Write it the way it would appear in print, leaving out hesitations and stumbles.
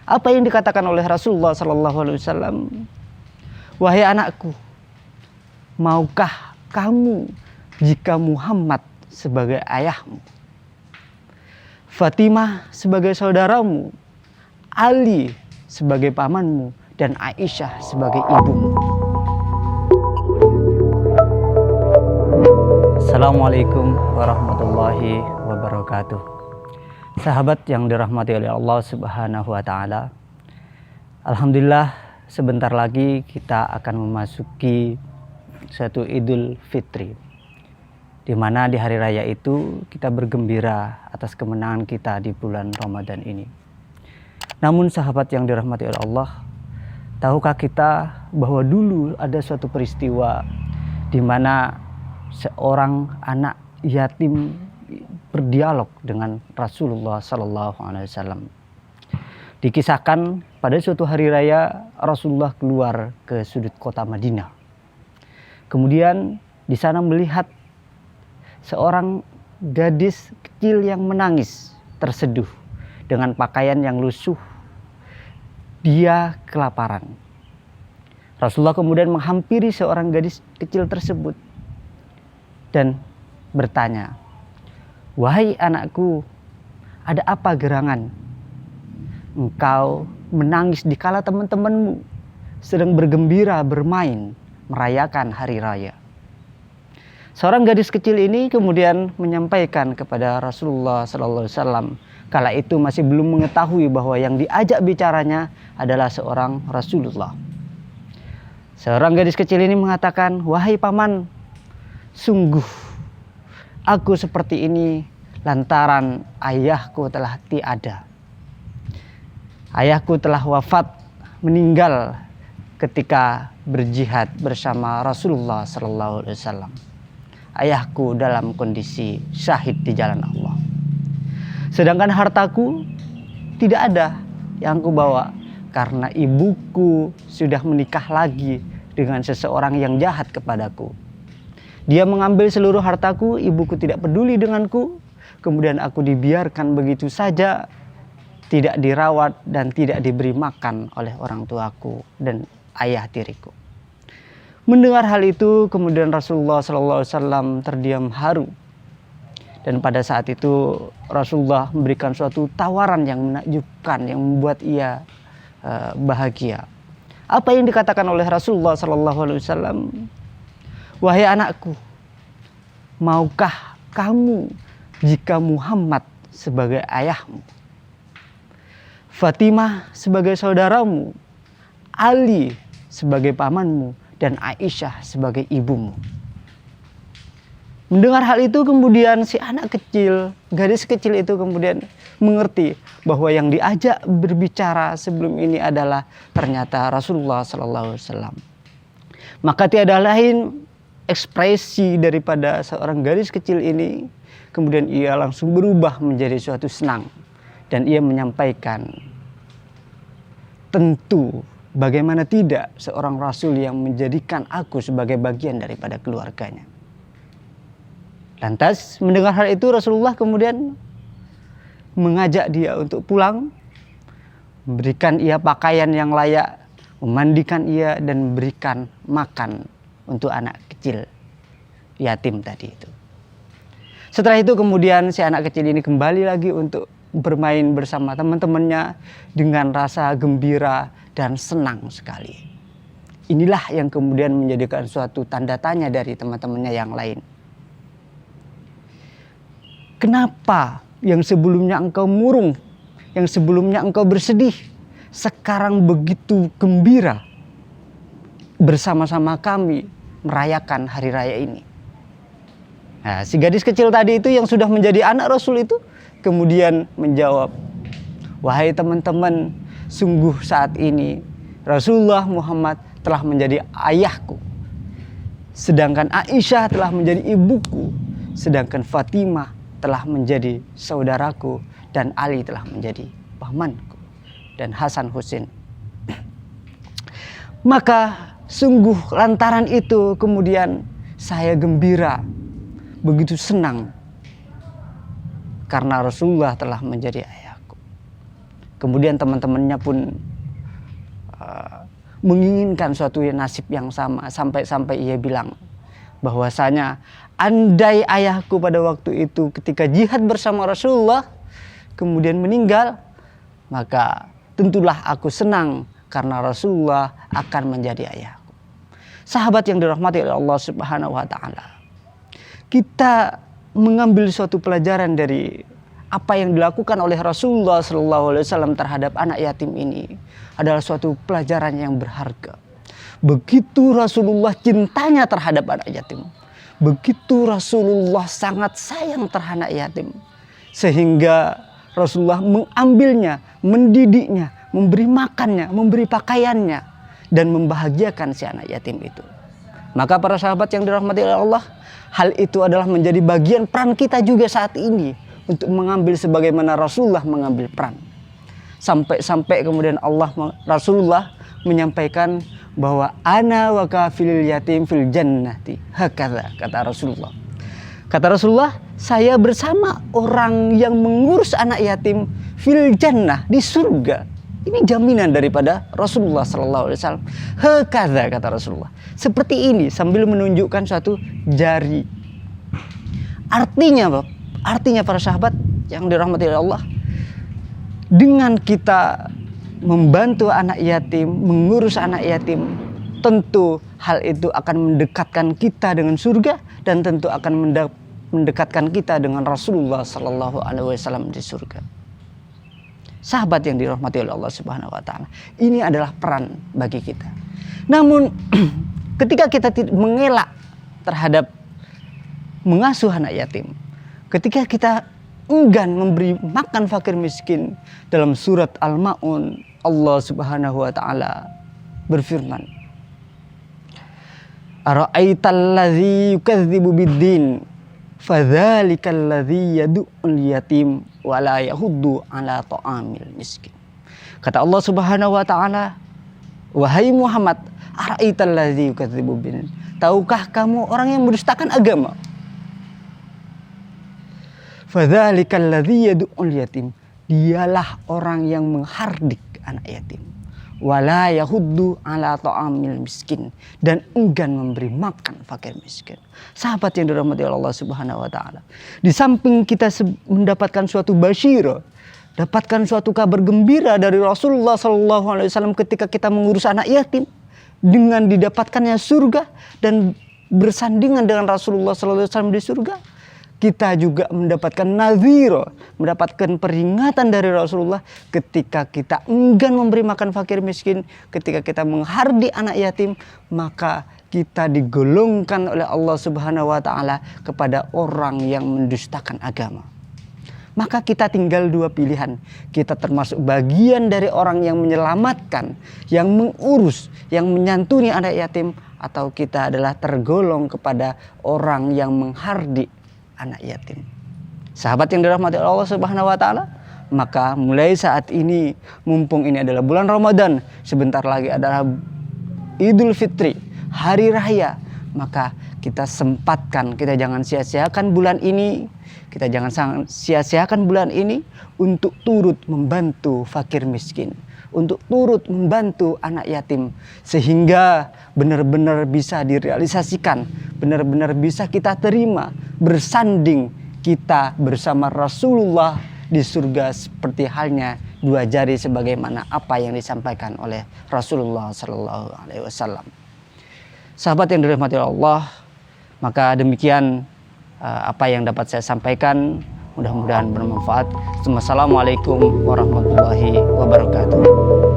Apa yang dikatakan oleh Rasulullah SAW? Wahai anakku, maukah kamu jika Muhammad sebagai ayahmu, Fatimah sebagai saudaramu, Ali sebagai pamanmu, dan Aisyah sebagai ibumu? Assalamualaikum warahmatullahi wabarakatuh. Sahabat yang dirahmati oleh Allah Subhanahu wa Ta'ala, alhamdulillah, sebentar lagi kita akan memasuki suatu Idul Fitri, di mana di hari raya itu kita bergembira atas kemenangan kita di bulan Ramadan ini. Namun sahabat yang dirahmati oleh Allah, tahukah kita bahwa dulu ada suatu peristiwa di mana seorang anak yatim berdialog dengan Rasulullah SAW. Dikisahkan pada suatu hari raya Rasulullah keluar ke sudut kota Madinah. Kemudian di sana melihat seorang gadis kecil yang menangis, terseduh dengan pakaian yang lusuh. Dia kelaparan. Rasulullah kemudian menghampiri seorang gadis kecil tersebut dan bertanya, "Wahai anakku, ada apa gerangan? Engkau menangis dikala teman-temanmu sedang bergembira bermain merayakan hari raya." Seorang gadis kecil ini kemudian menyampaikan kepada Rasulullah SAW, kala itu masih belum mengetahui bahwa yang diajak bicaranya adalah seorang Rasulullah. Seorang gadis kecil ini mengatakan, "Wahai paman, sungguh aku seperti ini lantaran ayahku telah tiada. Ayahku telah wafat, meninggal ketika berjihad bersama Rasulullah SAW. Ayahku dalam kondisi syahid di jalan Allah. Sedangkan hartaku tidak ada yang aku bawa karena ibuku sudah menikah lagi dengan seseorang yang jahat kepadaku. Dia mengambil seluruh hartaku, ibuku tidak peduli denganku, kemudian aku dibiarkan begitu saja, tidak dirawat dan tidak diberi makan oleh orang tuaku dan ayah tiriku." Mendengar hal itu, kemudian Rasulullah SAW terdiam haru. Dan pada saat itu Rasulullah memberikan suatu tawaran yang menakjubkan, yang membuat ia bahagia. Apa yang dikatakan oleh Rasulullah SAW? "Wahai anakku, maukah kamu jika Muhammad sebagai ayahmu, Fatimah sebagai saudaramu, Ali sebagai pamanmu, dan Aisyah sebagai ibumu?" Mendengar hal itu kemudian si anak kecil, gadis kecil itu kemudian mengerti bahwa yang diajak berbicara sebelum ini adalah ternyata Rasulullah SAW. Maka tiada lain ekspresi daripada seorang gadis kecil ini, kemudian ia langsung berubah menjadi suatu senang. Dan ia menyampaikan, "Tentu, bagaimana tidak seorang Rasul yang menjadikan aku sebagai bagian daripada keluarganya." Lantas mendengar hal itu Rasulullah kemudian mengajak dia untuk pulang, memberikan ia pakaian yang layak, memandikan ia dan memberikan makan untuk anak kecil yatim tadi itu. Setelah itu kemudian si anak kecil ini kembali lagi untuk bermain bersama teman-temannya dengan rasa gembira dan senang sekali. Inilah yang kemudian menjadikan suatu tanda tanya dari teman-temannya yang lain. Kenapa yang sebelumnya engkau murung, yang sebelumnya engkau bersedih, sekarang begitu gembira bersama-sama kami merayakan hari raya ini? Nah, si gadis kecil tadi itu yang sudah menjadi anak Rasul itu kemudian menjawab, "Wahai teman-teman, sungguh saat ini Rasulullah Muhammad telah menjadi ayahku, sedangkan Aisyah telah menjadi ibuku, sedangkan Fatimah telah menjadi saudaraku, dan Ali telah menjadi pamanku, dan Hasan Husain. Maka sungguh lantaran itu kemudian saya gembira, begitu senang karena Rasulullah telah menjadi ayahku." Kemudian teman-temannya pun menginginkan suatu nasib yang sama, sampai-sampai ia bilang bahwasanya andai ayahku pada waktu itu ketika jihad bersama Rasulullah kemudian meninggal, maka tentulah aku senang karena Rasulullah akan menjadi ayahku. Sahabat yang dirahmati oleh Allah Subhanahu wa taala, kita mengambil suatu pelajaran dari apa yang dilakukan oleh Rasulullah SAW terhadap anak yatim ini adalah suatu pelajaran yang berharga. Begitu Rasulullah cintanya terhadap anak yatim, begitu Rasulullah sangat sayang terhadap anak yatim, sehingga Rasulullah mengambilnya, mendidiknya, memberi makannya, memberi pakaiannya, dan membahagiakan si anak yatim itu. Maka para sahabat yang dirahmati oleh Allah, hal itu adalah menjadi bagian peran kita juga saat ini untuk mengambil sebagaimana Rasulullah mengambil peran. Sampai kemudian Rasulullah menyampaikan bahwa ana wa kafilil yatim fil jannati hakadha, kata Rasulullah. Kata Rasulullah, saya bersama orang yang mengurus anak yatim fil jannah, di surga. Ini jaminan daripada Rasulullah SAW. Hakadha, kata Rasulullah. Seperti ini, sambil menunjukkan suatu jari. Artinya para sahabat yang dirahmati oleh Allah, dengan kita membantu anak yatim, mengurus anak yatim, tentu hal itu akan mendekatkan kita dengan surga, dan tentu akan mendekatkan kita dengan Rasulullah SAW di surga. Sahabat yang dirahmati oleh Allah Subhanahu wa taala, ini adalah peran bagi kita. Namun ketika kita mengelak terhadap mengasuh anak yatim, ketika kita enggan memberi makan fakir miskin, dalam surat Al-Ma'un Allah Subhanahu wa taala berfirman, ara'aital ladzi yukadzibu biddin fadzalikal ladzi yad'ul yatim wa la yahuddu ala ta'amil miskin. Kata Allah Subhanahu wa taala, wahai Muhammad, ara'aital ladzi yukadzibu biddin, tahukah kamu orang yang mendustakan agama? Fadzalikal ladzi yad'ul yatim, dialah orang yang menghardik anak yatim, wala yahuddu ala ta'amil miskin, dan enggan memberi makan fakir miskin. Sahabat yang dirahmati Allah Subhanahu wa taala, di samping kita mendapatkan suatu basyirah, dapatkan suatu kabar gembira dari Rasulullah SAW ketika kita mengurus anak yatim, dengan didapatkannya surga dan bersandingan dengan Rasulullah SAW di surga, kita juga mendapatkan nazira, mendapatkan peringatan dari Rasulullah ketika kita enggan memberi makan fakir miskin, ketika kita menghardik anak yatim, maka kita digolongkan oleh Allah Subhanahu wa taala kepada orang yang mendustakan agama. Maka kita tinggal dua pilihan. Kita termasuk bagian dari orang yang menyelamatkan, yang mengurus, yang menyantuni anak yatim, atau kita adalah tergolong kepada orang yang menghardik anak yatim. Sahabat yang dirahmati Allah Subhanahu wa taala, maka mulai saat ini, mumpung ini adalah bulan Ramadan, sebentar lagi adalah Idul Fitri, hari raya, maka kita sempatkan, kita jangan sia-siakan bulan ini, kita jangan sia-siakan bulan ini untuk turut membantu fakir miskin, untuk turut membantu anak yatim, sehingga benar-benar bisa direalisasikan, benar-benar bisa kita terima, bersanding kita bersama Rasulullah di surga seperti halnya dua jari, sebagaimana apa yang disampaikan oleh Rasulullah SAW. Sahabat yang dirahmati Allah, maka demikian apa yang dapat saya sampaikan, mudah-mudahan bermanfaat. Wassalamualaikum warahmatullahi wabarakatuh.